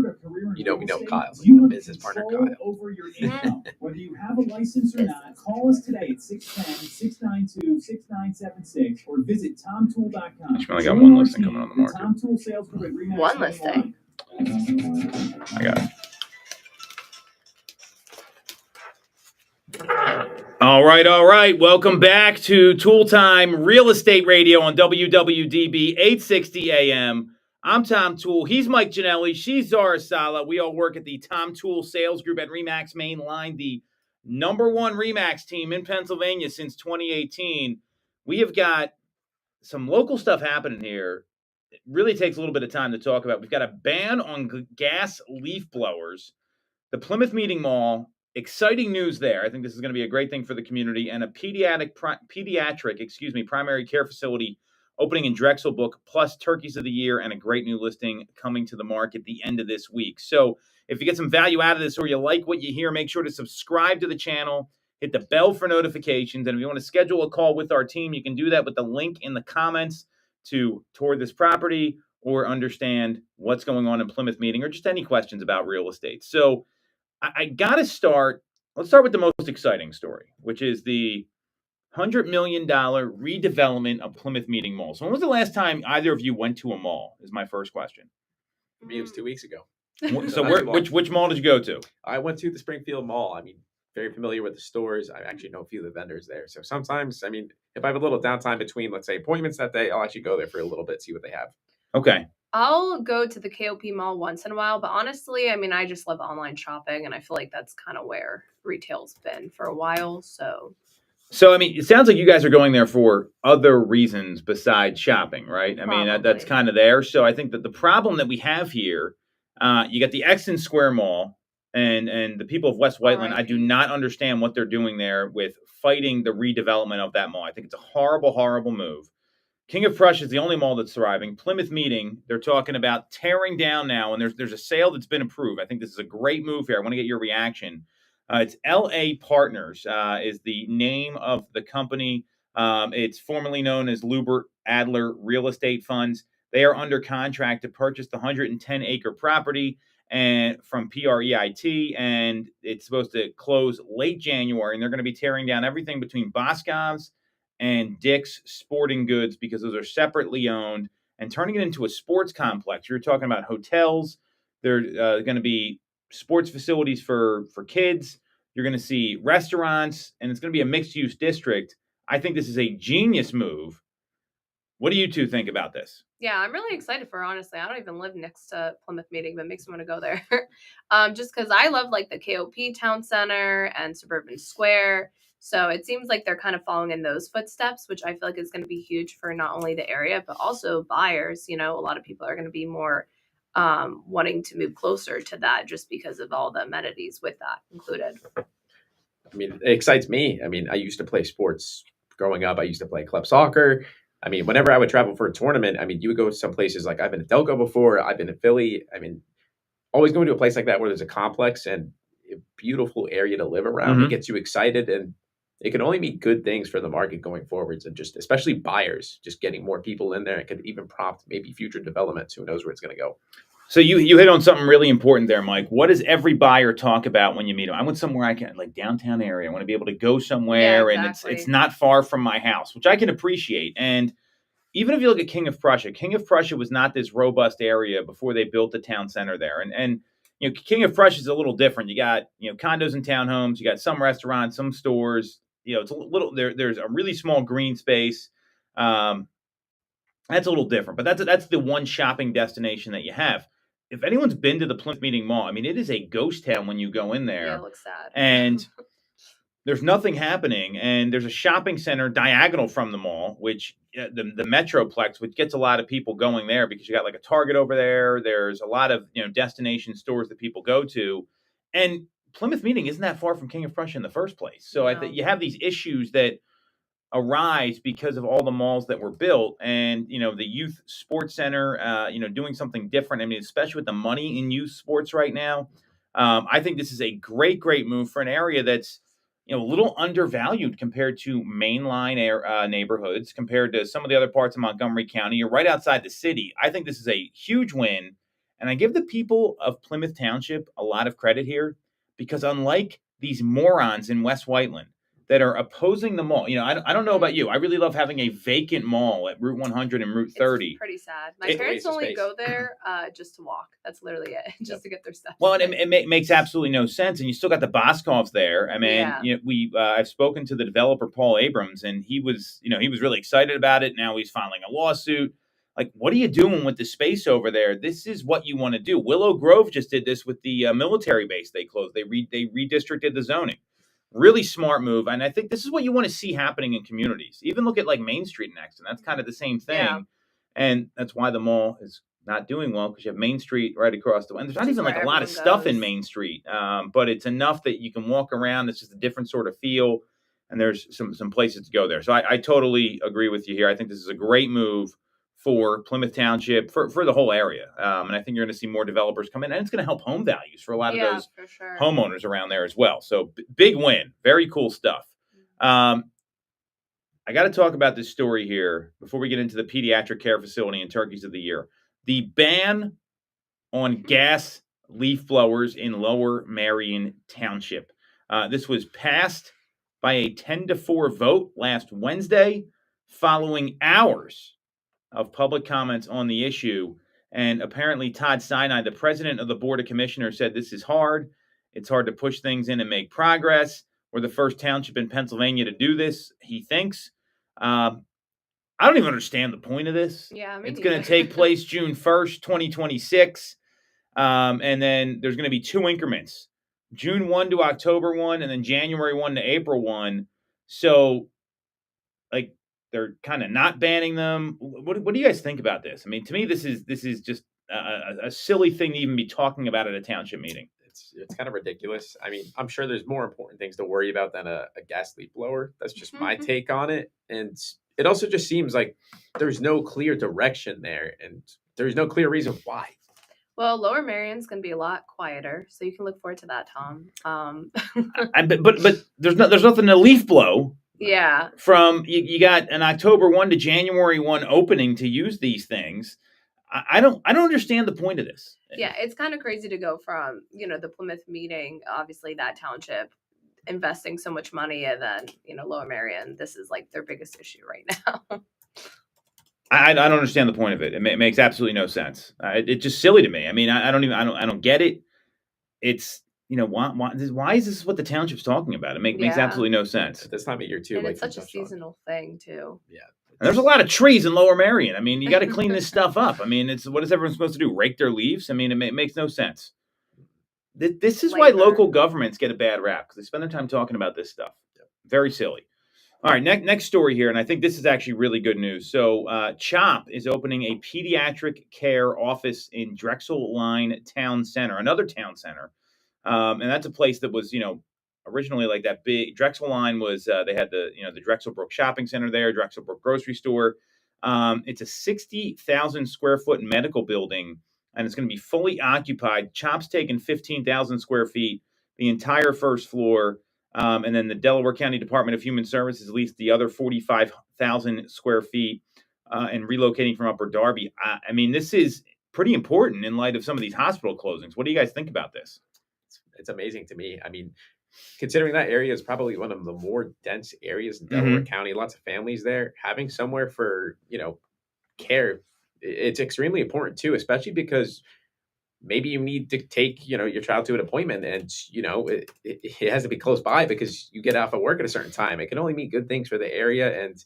know Kyle. So You my want business partner control Kyle. over your income. Whether you have a license or not, call us today at 610-692-6976 or visit TomToole.com. I only got one listing coming on the market. Tom Toole Sales Group at Remax One Main listing? I got it. All right. Welcome back to Toole Time Real Estate Radio on WWDB 860 AM. I'm Tom Toole. He's Mike Ginelli. She's Zara Sala. We all work at the Tom Toole Sales Group at Remax Main Line, the #1 Remax team in Pennsylvania since 2018. We have got some local stuff happening here. It really takes a little bit of time to talk about. We've got a ban on gas leaf blowers. The Plymouth Meeting Mall, exciting news there. I think this is going to be a great thing for the community, and a pediatric primary care facility opening in Drexel Book, plus Turkeys of the Year, and a great new listing coming to the market the end of this week. So if you get some value out of this or you like what you hear, make sure to subscribe to the channel, hit the bell for notifications, and if you want to schedule a call with our team, you can do that with the link in the comments to tour this property or understand what's going on in Plymouth Meeting or just any questions about real estate. So I got to start. Let's start with the most exciting story, which is the $100 million redevelopment of Plymouth Meeting Mall. So when was the last time either of you went to a mall is my first question. For me, it was 2 weeks ago. So which mall did you go to? I went to the Springfield Mall. I mean, very familiar with the stores. I actually know a few of the vendors there. So sometimes, I mean, if I have a little downtime between, let's say, appointments that day, I'll actually go there for a little bit, see what they have. Okay. I'll go to the KOP mall once in a while, but honestly, I mean, I just love online shopping, and I feel like that's kind of where retail's been for a while. So, I mean, it sounds like you guys are going there for other reasons besides shopping, right? I mean, that's Probably. kind of there. So I think that the problem that we have here, you got the Exton Square Mall and the people of West Whiteland. I do not understand what they're doing there with fighting the redevelopment of that mall. I think it's a horrible, horrible move. King of Prussia is the only mall that's thriving. Plymouth Meeting, they're talking about tearing down now, and there's a sale that's been approved. I think this is a great move here. I want to get your reaction. It's LA Partners is the name of the company. It's formerly known as Lubert Adler Real Estate Funds. They are under contract to purchase the 110-acre property and from PREIT, and it's supposed to close late January. And they're going to be tearing down everything between Boscov's and Dick's Sporting Goods because those are separately owned and turning it into a sports complex. You're talking about hotels. There's going to be sports facilities for kids. You're going to see restaurants, and it's going to be a mixed-use district. I think this is a genius move. What do you two think about this? Yeah, I'm really excited for, honestly. I don't even live next to Plymouth Meeting, but it makes me want to go there. Just because I love like the KOP Town Center and Suburban Square. So it seems like they're kind of following in those footsteps, which I feel like is going to be huge for not only the area, but also buyers. You know, a lot of people are going to be more wanting to move closer to that just because of all the amenities with that included. I mean, it excites me. I mean, I used to play sports growing up. I used to play club soccer. I mean, whenever I would travel for a tournament, I mean, you would go to some places like I've been to Delco before. I've been to Philly. I mean, always going to a place like that where there's a complex and a beautiful area to live around. It gets you excited, and it can only mean good things for the market going forwards, and just especially buyers, just getting more people in there. It could even prompt maybe future developments. Who knows where it's going to go. So you hit on something really important there, Mike. What does every buyer talk about when you meet them? I want somewhere I can, like downtown area. I want to be able to go somewhere, Yeah, and exactly. it's not far from my house, which I can appreciate. And even if you look at King of Prussia was not this robust area before they built the town center there. And you know, King of Prussia is a little different. You got, you know, condos and townhomes. You got some restaurants, some stores. You know, it's a little there's a really small green space. That's a little different, but that's the one shopping destination that you have. If anyone's been to the Plymouth Meeting Mall, I mean, it is a ghost town when you go in Yeah, there, it looks sad. and there's nothing happening. And there's a shopping center diagonal from the mall, which the Metroplex, which gets a lot of people going there because you got like a Target over there. There's a lot of, you know, destination stores that people go to, and Plymouth Meeting isn't that far from King of Prussia in the first place. So I think No. you have these issues that arise because of all the malls that were built, and you know, the youth sports center, you know, doing something different. I mean, especially with the money in youth sports right now, I think this is a great move for an area that's, you know, a little undervalued compared to mainline neighborhoods, compared to some of the other parts of Montgomery County. You're right outside the city. I think this is a huge win, and I give the people of Plymouth Township a lot of credit here, because unlike these morons in West Whiteland that are opposing the mall. You know, I don't know about you. I really love having a vacant mall at Route 100 and Route 30. It's pretty sad. My It- parents waste of only space. go there just to walk. That's literally it, just to get their stuff. Well, and it makes absolutely no sense. And you still got the Boscovs there. I mean, Yeah. you know, I've spoken to the developer, Paul Abrams, and he was really excited about it. Now he's filing a lawsuit. Like, what are you doing with the space over there? This is what you want to do. Willow Grove just did this with the military base they closed. They redistricted the zoning. Really smart move. And I think this is what you want to see happening in communities. Even look at like Main Street next, and that's kind of the same thing. Yeah. And that's why the mall is not doing well, because you have Main Street right across the way. And there's not Which is even like where a lot of everyone stuff in goes. Main Street, but it's enough that you can walk around. It's just a different sort of feel, and there's some places to go there. So I totally agree with you here. I think this is a great move for Plymouth Township, for the whole area. And I think you're going to see more developers come in, and it's going to help home values for a lot of Yeah, those for sure. homeowners around there as well. So big win. Very cool stuff. I got to talk about this story here before we get into the pediatric care facility and turkeys of the year. The ban on gas leaf blowers in Lower Marion Township. This was passed by a 10-4 vote last Wednesday, following hours of public comments on the issue. And apparently Todd Sinai, the president of the Board of Commissioners, said this is hard. It's hard to push things in and make progress. We're the first township in Pennsylvania to do this, he thinks. I don't even understand the point of this. Yeah, me It's going to neither. take place June 1st, 2026. And then there's going to be two increments, June 1 to October 1, and then January 1 to April 1. So, like, they're kind of not banning them. What do you guys think about this? I mean, to me, this is just a silly thing to even be talking about at a township meeting. It's kind of ridiculous. I mean, I'm sure there's more important things to worry about than a gas leak blower. That's just my take on it. And it also just seems like there's no clear direction there, and there's no clear reason why. Well, Lower Marion's going to be a lot quieter, so you can look forward to that, Tom. But there's nothing to leaf blow Yeah. from. You got an October 1 to January 1 opening to use these things. I don't understand the point of this. Yeah, it's kind of crazy to go from, the Plymouth meeting, obviously that township investing so much money, and then, Lower Marion, this is like their biggest issue right now. I don't understand the point of it. It makes absolutely no sense. It's just silly to me. I mean, I don't get it. It's why is this what the township's talking about? It makes Yeah. absolutely no sense. This time of year too, And like it's such a you touched on. seasonal thing too. Yeah. And there's a lot of trees in Lower Marion. I mean, you got to clean this stuff up. I mean, what is everyone supposed to do? Rake their leaves? I mean, it makes no sense. This is why Labor. local governments get a bad rap, because they spend their time talking about this stuff. Very silly. All right, next story here, and I think this is actually really good news. So, CHOP is opening a pediatric care office in Drexel Line Town Center, another town center, and that's a place that was, originally like that big. Drexel Line was they had the the Drexelbrook Shopping Center there, Drexelbrook Grocery Store. It's a 60,000 square foot medical building, and it's going to be fully occupied. CHOP's taken 15,000 square feet, the entire first floor. And then the Delaware County Department of Human Services leased the other 45,000 square feet and relocating from Upper Darby. I mean, this is pretty important in light of some of these hospital closings. What do you guys think about this? It's amazing to me. I mean, considering that area is probably one of the more dense areas in Delaware County, lots of families there, having somewhere for, care, it's extremely important too, especially because maybe you need to take, your child to an appointment and, it has to be close by because you get off of work at a certain time. It can only mean good things for the area. And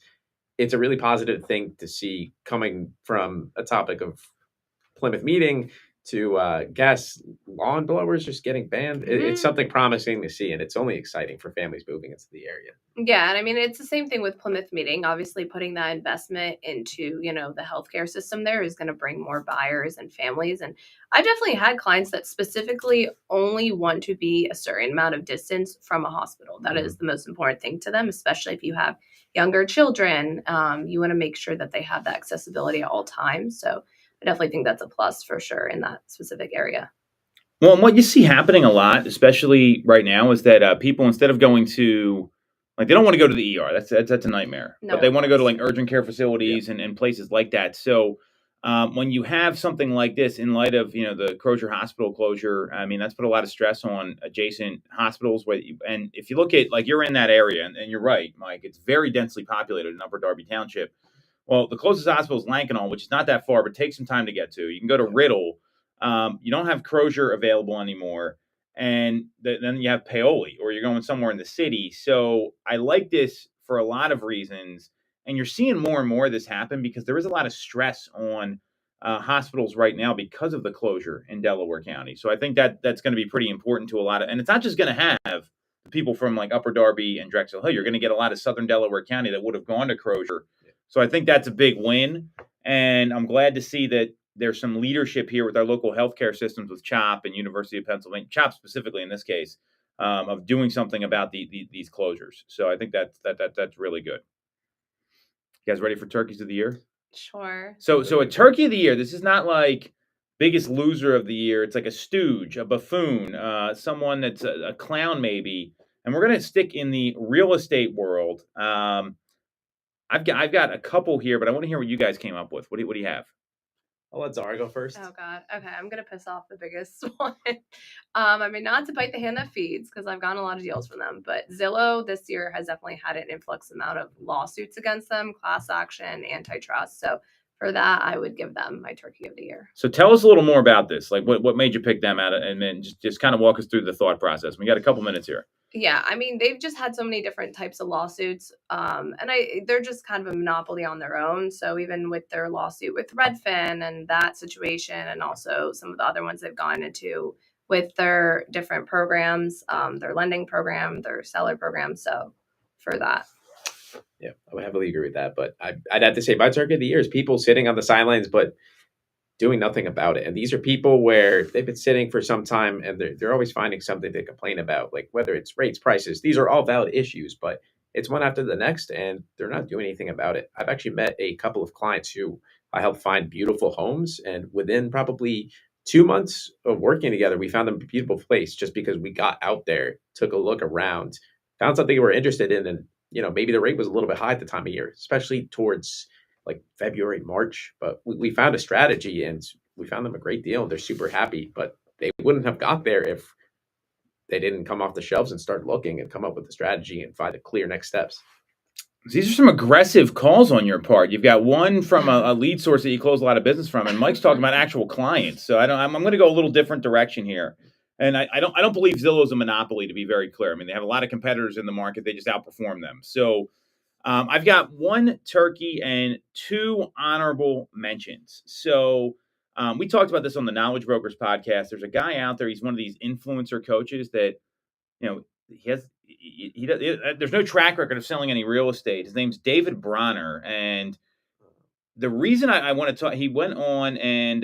it's a really positive thing to see coming from a topic of Plymouth meeting to gas lawn blowers just getting banned. It's something promising to see, and it's only exciting for families moving into the area. Yeah, and I mean, it's the same thing with Plymouth meeting. Obviously, putting that investment into, the healthcare system there is going to bring more buyers and families. And I definitely had clients that specifically only want to be a certain amount of distance from a hospital. That is the most important thing to them, especially if you have younger children. You want to make sure that they have that accessibility at all times. So I definitely think that's a plus for sure in that specific area. Well, and what you see happening a lot, especially right now, is that people, instead of going to, like, they don't want to go to the ER. That's a nightmare. No, but they want to go to of like urgent care facilities and places like that. So when you have something like this, in light of the Crozier Hospital closure, I mean, that's put a lot of stress on adjacent hospitals. And if you look at, like, you're in that area, and you're right, Mike, it's very densely populated in Upper Darby Township. Well, the closest hospital is Lankenau, which is not that far, but takes some time to get to. You can go to Riddle. You don't have Crozier available anymore. And then you have Paoli, or you're going somewhere in the city. So I like this for a lot of reasons. And you're seeing more and more of this happen because there is a lot of stress on hospitals right now because of the closure in Delaware County. So I think that's going to be pretty important to a lot of, and it's not just going to have people from like Upper Darby and Drexel Hill. You're going to get a lot of Southern Delaware County that would have gone to Crozier. So I think that's a big win. And I'm glad to see that there's some leadership here with our local healthcare systems with CHOP and University of Pennsylvania, CHOP specifically in this case, of doing something about these closures. So I think that's really good. You guys ready for turkeys of the year? Sure. So a turkey of the year. This is not like biggest loser of the year. It's like a stooge, a buffoon, someone that's a clown maybe. And we're gonna stick in the real estate world. I've got a couple here, but I want to hear what you guys came up with. What do you have? I'll let Zara go first. Oh God. Okay, I'm gonna piss off the biggest one. I mean, not to bite the hand that feeds, because I've gotten a lot of deals from them, but Zillow this year has definitely had an influx amount of lawsuits against them, class action, antitrust. So for that, I would give them my turkey of the year. So tell us a little more about this. Like, what made you pick them out, and then just kind of walk us through the thought process. We got a couple minutes here. Yeah, I mean, they've just had so many different types of lawsuits, and they're just kind of a monopoly on their own. So even with their lawsuit with Redfin and that situation, and also some of the other ones they've gone into with their different programs, their lending program, their seller program. So for that. Yeah, I would heavily agree with that. But I'd have to say my turkey of the year is people sitting on the sidelines, but doing nothing about it. And these are people where they've been sitting for some time and they're always finding something to complain about, like whether it's rates, prices. These are all valid issues, but it's one after the next and they're not doing anything about it. I've actually met a couple of clients who I helped find beautiful homes, and within probably 2 months of working together, we found a beautiful place just because we got out there, took a look around, found something we were interested in, and maybe the rate was a little bit high at the time of year, especially towards like February, March. But we found a strategy, and we found them a great deal. They're super happy, but they wouldn't have got there if they didn't come off the shelves and start looking and come up with a strategy and find the clear next steps. These are some aggressive calls on your part. You've got one from a lead source that you close a lot of business from, and Mike's talking about actual clients. So I'm going to go a little different direction here. And I don't believe Zillow's a monopoly, to be very clear. I mean, they have a lot of competitors in the market. They just outperform them. So I've got one turkey and two honorable mentions. So we talked about this on the Knowledge Brokers podcast. There's a guy out there. He's one of these influencer coaches that, there's no track record of selling any real estate. His name's David Bronner. And the reason I want to talk, he went on and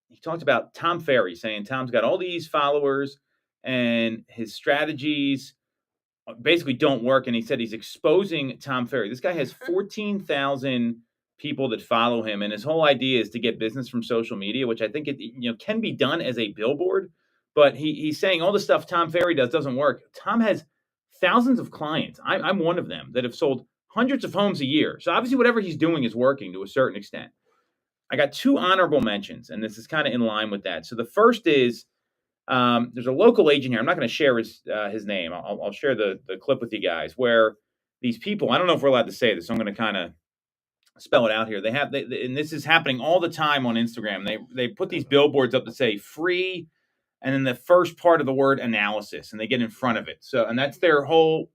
he talked about Tom Ferry, saying Tom's got all these followers and his strategies basically don't work. And he said he's exposing Tom Ferry. This guy has 14,000 people that follow him. And his whole idea is to get business from social media, which I think it can be done as a billboard. But he's saying all the stuff Tom Ferry doesn't work. Tom has thousands of clients. I'm one of them that have sold hundreds of homes a year. So obviously whatever he's doing is working to a certain extent. I got two honorable mentions, and this is kind of in line with that. So the first is there's a local agent here. I'm not going to share his name. I'll share the clip with you guys where these people, I don't know if we're allowed to say this, so I'm going to kind of spell it out here. And this is happening all the time on Instagram. They put these billboards up that say free, and then the first part of the word analysis, and they get in front of it. So, and that's their whole,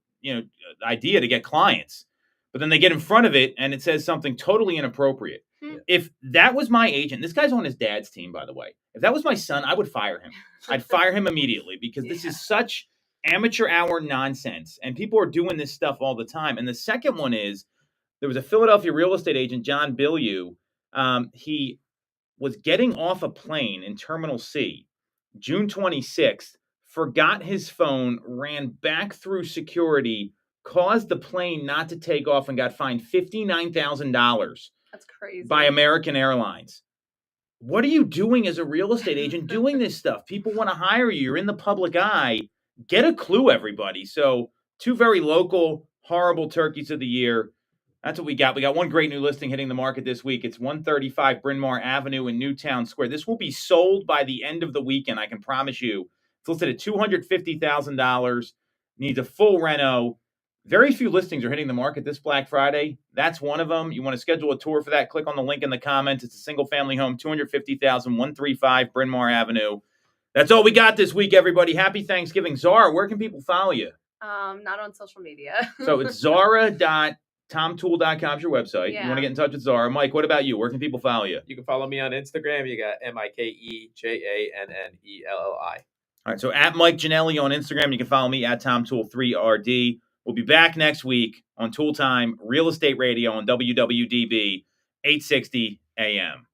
idea to get clients. But then they get in front of it, and it says something totally inappropriate. If that was my agent, this guy's on his dad's team, by the way. If that was my son, I would fire him. I'd fire him immediately because this is such amateur hour nonsense. And people are doing this stuff all the time. And the second one is there was a Philadelphia real estate agent, John Bilyeu. He was getting off a plane in Terminal C, June 26th, forgot his phone, ran back through security, caused the plane not to take off, and got fined $59,000. That's crazy. By American Airlines. What are you doing as a real estate agent doing this stuff? People want to hire you. You're in the public eye. Get a clue, everybody. So two very local, horrible turkeys of the year. That's what we got. We got one great new listing hitting the market this week. It's 135 Bryn Mawr Avenue in Newtown Square. This will be sold by the end of the weekend, I can promise you. It's listed at $250,000. Needs a full reno. Very few listings are hitting the market this Black Friday. That's one of them. You want to schedule a tour for that, click on the link in the comments. It's a single-family home, $250,000, 135 Bryn Mawr Avenue. That's all we got this week, everybody. Happy Thanksgiving. Zara, where can people follow you? Not on social media. So it's zara.tomtoole.com is your website. Yeah. You want to get in touch with Zara. Mike, what about you? Where can people follow you? You can follow me on Instagram. You got MikeJannelli. All right, so at Mike Giannelli on Instagram. You can follow me at TomToole3RD. We'll be back next week on Toole Time Real Estate Radio on WWDB 860 AM.